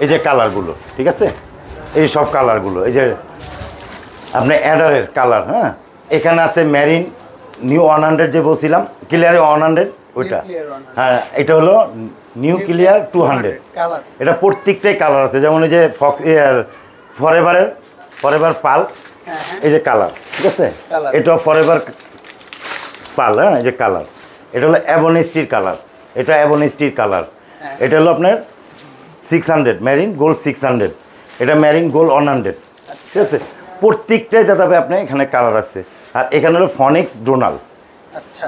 এই যে কালারগুলো, ঠিক আছে, এই সব কালারগুলো, এই যে আপনি অ্যাডারের কালার। হ্যাঁ, এখানে আছে মেরিন নিউ 100 যে বলছিলাম, ক্লিয়ার 100 ওইটা। হ্যাঁ, এটা হলো নিউ ক্লিয়ার 200। এটা প্রত্যেকটাই কালার আছে, যেমন এই যে ফরএভার পাল, এই যে কালার। ঠিক আছে, এটা ফরএভার পাল। হ্যাঁ, এই যে কালার, এটা হলো অ্যাবনেস্টির কালার, এটা অ্যাবনেস্টির কালার। এটা হলো আপনার 600 মেরিন গোল্ড 600, এটা মেরিন গোল্ড 100। ঠিক আছে, প্রত্যেকটাই দাদা ভাই আপনার এখানে কালার আছে। আর এখানে হলো ফনিক্স ডোনাল,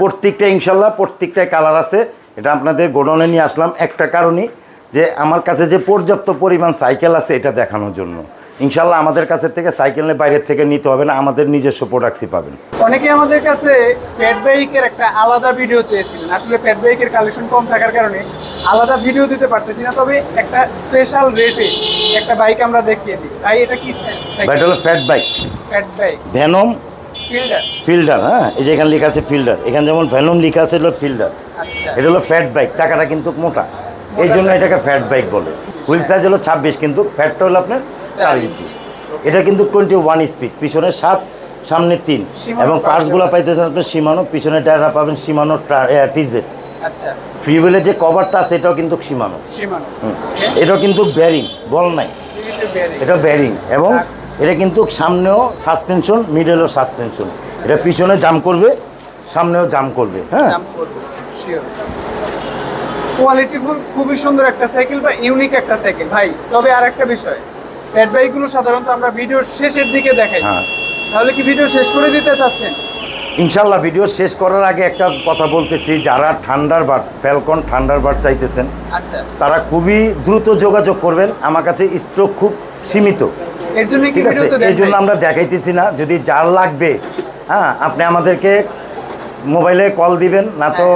প্রত্যেকটা ইনশাল্লাহ প্রত্যেকটাই কালার আছে। এটা আপনাদের গোডাউনে নিয়ে আসলাম একটা কারণই, যে আমার কাছে যে পর্যাপ্ত পরিমাণ সাইকেল আছে এটা দেখানোর জন্য। ইনশাল্লাহ আমাদের কাছে থেকে সাইকেল নিয়ে বাইরের থেকে নিতে হবে না, আমাদের নিজস্ব প্রোডাক্টসই পাবেন। অনেকে আমাদের কাছে ফ্যাট বাইকের একটা আলাদা ভিডিও চেয়েছিলেন, আসলে ফ্যাট বাইকের কালেকশন কম থাকার কারণে আলাদা ভিডিও দিতে পারতেছি না, তবে একটা স্পেশাল রেটে একটা বাইক আমরা দেখিয়ে দিই। ভাই এটা কি সাইকেল? এটা হলো fat bike, fat bike venom fielder. Fielder, হ্যাঁ এই যে এখানে লেখা আছে ফিল্ডার, এখানে যেমন ভেনম লেখা আছে হলো ফিল্ডার। আচ্ছা, এটা হলো ফ্যাট বাইক, চাকাটা কিন্তু মোটা, এই জন্য এটাকে ফ্যাট বাইক বলে। হুইল সাইজ হলো 26, কিন্তু ফ্যাটটা হলো আপনার 4 ইঞ্চি। এটা কিন্তু 21 স্পিড, পিছনে 7 সামনে 3, এবং পার্টসগুলো পাইতেছেন আপনি শিমানো, পিছনে টায়ারটা পাবেন শিমানো টিজেড। আচ্ছা, ফ্রি হুইলে যে কভারটা আছে এটাও কিন্তু শিমানো। এটাও কিন্তু ব্যারিং, বল নাই, এটা ব্যারিং, এবং এটা কিন্তু সামনেও সাসপেনশন, মিডলেও সাসপেনশন। এটা পিছনে জাম করবে, সামনেও জাম করবে। হ্যাঁ, কোয়ালিটিফুল, খুবই সুন্দর একটা সাইকেল বা ইউনিক একটা সাইকেল ভাই। তবে আর একটা বিষয়, ফ্যাট বাইকগুলো সাধারণত আমরা ভিডিওর শেষের দিকে দেখাই, তাহলে কি ভিডিও শেষ করে দিতে চাচ্ছেন? ইনশাল্লাহ ভিডিও শেষ করার আগে একটা কথা বলতেছি, যারা থান্ডারবার্ড, ফ্যালকন থান্ডারবার্ড চাইতেছেন, আচ্ছা, তারা খুবই দ্রুত যোগাযোগ করবেন। আমার কাছে স্টক খুব সীমিত, এর জন্য ঠিক আছে, এই জন্য আমরা দেখাইতেছি না। যদি যার লাগবে, হ্যাঁ, আপনি আমাদেরকে মোবাইলে কল দিবেন, না তো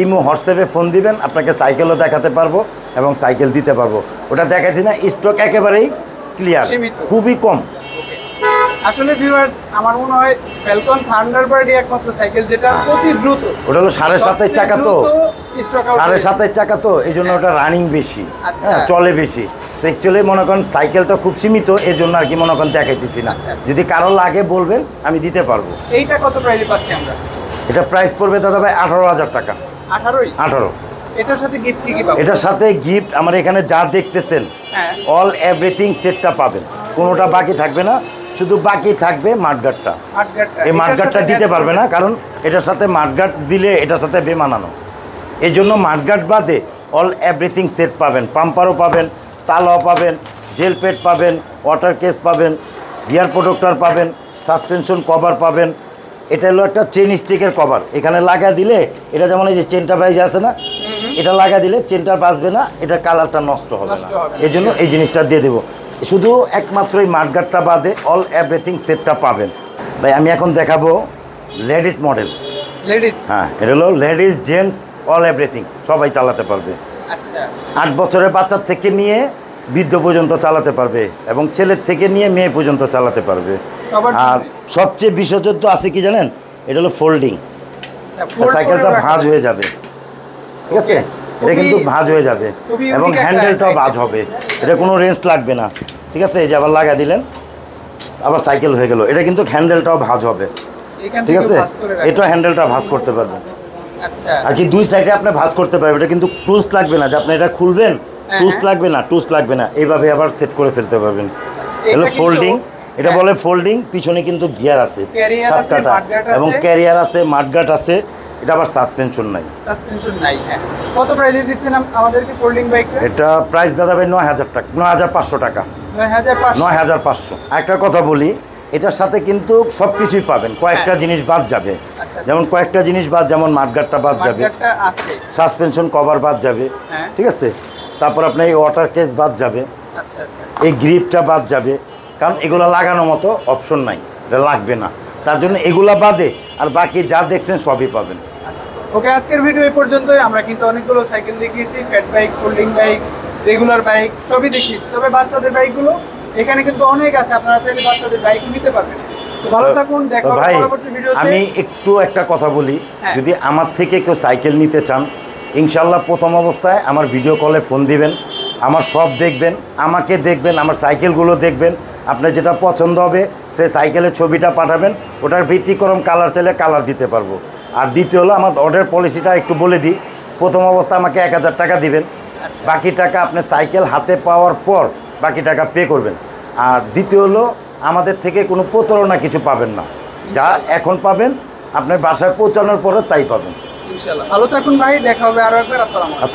ইমো হোয়াটসঅ্যাপে ফোন দিবেন, আপনাকে সাইকেলও দেখাতে পারবো এবং সাইকেল দিতে পারবো। ওটা দেখাইছি না, স্টক একেবারেই ক্লিয়ার, খুবই কম। আসলে ভিউয়ার্স, আমার মনে হয় ফ্যালকন থান্ডারবার্ডই একমাত্র সাইকেল যেটা অতি দ্রুত, ওটা হলো 7.5 চাকা, তো 7.5 চাকা, তো এই জন্য ওটা রানিং বেশি, হ্যাঁ, চলে বেশি। তো অ্যাকচুয়ালি মনে করেন সাইকেলটা খুব সীমিত, এর জন্য আর কি মনে করেন দেখাইতেছি না। যদি কারো লাগে বলবেন, আমি দিতে পারবো। এইটা কত প্রাইসে পাচ্ছি আমরা? এটা প্রাইস পড়বে দাদা ভাই 18,000 টাকা। 18? এটার সাথে গিফট কি পাবো? এটার সাথে গিফট আমার এখানে যা দেখতেছেন, অল এভরিথিং সেটটা পাবেন, কোনোটা বাকি থাকবে না। শুধু বাকি থাকবে মাঠগাটটা। এই মাঠগাটটা দিতে পারবে না, কারণ এটার সাথে মাঠগাট দিলে এটার সাথে বেমানানো, এই জন্য মাঠগাট বাদে অল এভরিথিং সেট পাবেন। পাম্পারও পাবেন, তালাও পাবেন, জেল পেড পাবেন, ওয়াটার কেস পাবেন, গিয়ার প্রোটেক্টর পাবেন, সাসপেনশন কভার পাবেন। এটা হলো একটা চেন স্টিকের কভার, এখানে লাগা দিলে এটা যেমন এই যে চেনটা বাইজে আছে না, এটা লাগা দিলে চেনটা বাঁচবে না, এটার কালারটা নষ্ট হবে না, এই জন্য এই জিনিসটা দিয়ে দেবো। শুধু একমাত্র এই মাঠগাটটা বাদে অল এভরিথিং সেটটা পাবেন। ভাই আমি এখন দেখাবো লেডিস মডেল। লেডিস? হ্যাঁ, এটা হলো লেডিস, জেন্টস, অল এভরিথিং, সবাই চালাতে পারবে। আচ্ছা, 8 বছরের বাচ্চার থেকে নিয়ে বৃদ্ধ পর্যন্ত চালাতে পারবে, এবং ছেলের থেকে নিয়ে মেয়ে পর্যন্ত চালাতে পারবে। আর সবচেয়ে বিশেষত্ব আছে কি জানেন, এটা হলো ফোল্ডিং। সাইকেলটা ভাঁজ হয়ে যাবে, ঠিক আছে, এটা কিন্তু ভাঁজ হয়ে যাবে, এবং হ্যান্ডেলটাও ভাঁজ হবে, এটা কোনো রেঞ্জ লাগবে না, ঠিক আছে। এই যে আবার লাগা দিলেন, আবার সাইকেল হয়ে গেল। এটা কিন্তু হ্যান্ডেলটাও ভাঁজ হবে, ঠিক আছে, এটা হ্যান্ডেলটা ভাঁজ করতে পারবেন। আচ্ছা, আর কি দুই সাইডে আপনি ভাঁজ করতে পারবেন, এটা কিন্তু টুলস লাগবে না যে আপনি এটা খুলবেন, টুলস লাগবে না, টুলস লাগবে না, এইভাবে আবার সেট করে ফেলতে পারবেন। এগুলো ফোল্ডিং, এটা বলে ফোল্ডিং। পিছনে কিন্তু গিয়ার আছে 7টা, এবং ক্যারিয়ার আছে, মাঠগাট আছে। এটা আবার সাসপেনশন নাই, হ্যাঁ। কত প্রাইসে দিচ্ছেন আমাদেরকে ফোল্ডিং বাইকটা? এটা প্রাইস দাদা ভাই 9,000 টাকা, 9,500 টাকা। 9,500। একটা কথা বলি, এটার সাথে কিন্তু সব কিছুই পাবেন, কয়েকটা জিনিস বাদ যাবে। যেমন কয়েকটা জিনিস বাদ, যেমন মাঠগাটটা বাদ যাবে, সাসপেনশন কভার বাদ যাবে, ঠিক আছে, তারপর আপনার এই ওয়াটার কেস বাদ যাবে, এই গ্রিপটা বাদ যাবে, কারণ এগুলো লাগানোর মতো অপশন নাই, এটা লাগবে না, তার জন্য এগুলা বাদে আর বাকি যা দেখছেন সবই পাবেন। ওকে, আজকের ভিডিও এই পর্যন্তই। আমরা কিন্তু অনেকগুলো সাইকেল দেখিয়েছি, fat bike, folding bike, regular bike, সবই দেখিয়েছি। তবে বাচ্চাদের বাইকগুলো এখানে কিন্তু অনেক আছে, আপনারা চাইলে বাচ্চাদের বাইক নিতে পারবেন। ভালো থাকুন, দেখা হবে পরবর্তী ভিডিওতে। আমি একটু একটা কথা বলি, যদি আমার থেকে কেউ সাইকেল নিতে চান, ইনশাল্লাহ প্রথম অবস্থায় আমার ভিডিও কলে ফোন দিবেন, আমার সব দেখবেন, আমাকে দেখবেন, আমার সাইকেলগুলো দেখবেন, আপনার যেটা পছন্দ হবে সেই সাইকেলের ছবিটা পাঠাবেন, ওটার ব্যতিক্রম কালার চাইলে কালার দিতে পারবো। আর দ্বিতীয় হলো আমার অর্ডার পলিসিটা একটু বলে দিই। প্রথম অবস্থায় আমাকে 1,000 টাকা দিবেন, বাকি টাকা আপনি সাইকেল হাতে পাওয়ার পর বাকি টাকা পে করবেন। আর দ্বিতীয় হলো আমাদের থেকে কোনো প্রতারণা কিছু পাবেন না, যা এখন পাবেন আপনার বাসায় পৌঁছানোর পরে তাই পাবেন। ইনশাআল্লাহ। ভালো থাকুন ভাই, দেখা হবে আরো একবার। আসসালামু আলাইকুম।